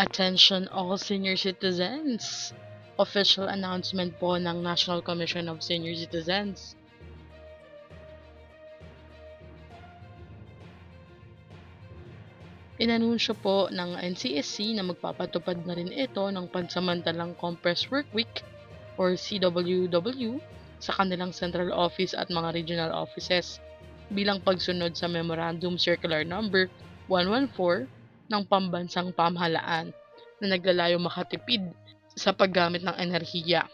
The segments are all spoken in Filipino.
Attention all senior citizens! Official announcement po ng National Commission of Senior Citizens. Inanunsyo po ng NCSC na magpapatupad na rin ito ng pansamantalang Compressed Work Week or CWW sa kanilang central office at mga regional offices bilang pagsunod sa Memorandum Circular Number 114 ng Pambansang Pamahalaan na naglalayong makatipid sa paggamit ng enerhiya.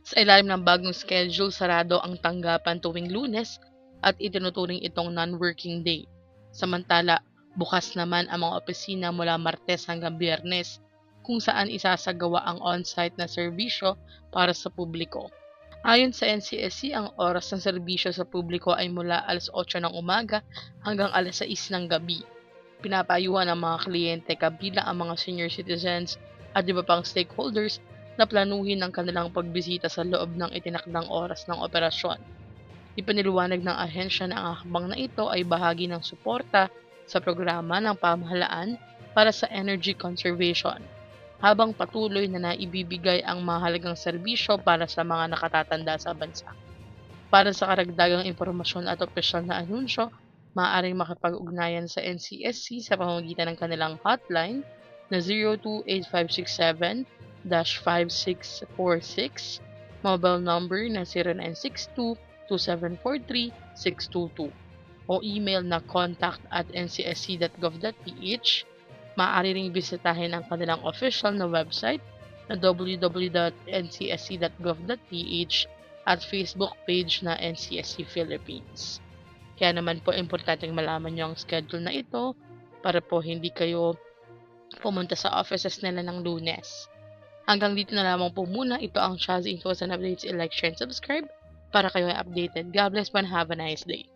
Sa ilalim ng bagong schedule, sarado ang tanggapan tuwing Lunes at itinuturing itong non-working day. Samantala, bukas naman ang mga opisina mula Martes hanggang Biyernes kung saan isasagawa ang on-site na serbisyo para sa publiko. Ayon sa NCSC, ang oras ng serbisyo sa publiko ay mula alas 8 ng umaga hanggang alas 6 ng gabi. Pinapayuhan ng mga kliyente kabilang ang mga senior citizens at iba pang stakeholders na planuhin ang kanilang pagbisita sa loob ng itinakdang oras ng operasyon. Ipiniliwanag ng ahensya na ang hakbang na ito ay bahagi ng suporta sa programa ng pamahalaan para sa energy conservation, habang patuloy na naibibigay ang mahalagang serbisyo para sa mga nakatatanda sa bansa. Para sa karagdagang impormasyon at opisyal na anunsyo, maaaring makipag-ugnayan sa NCSC sa pamamagitan ng kanilang hotline na 028567-5646, mobile number na 0962-2743-622, o email na contact@ncsc.gov.ph. Maaari ring bisitahin ang kanilang official na website na www.ncsc.gov.ph at Facebook page na NCSC Philippines. Kaya naman po importanteng malaman nyo ang schedule na ito para po hindi kayo pumunta sa offices nila ng Lunes. Hanggang dito na lamang po muna. Ito ang Shaz Infos and Updates. Like, share, and subscribe para kayo ay updated. God bless and have a nice day.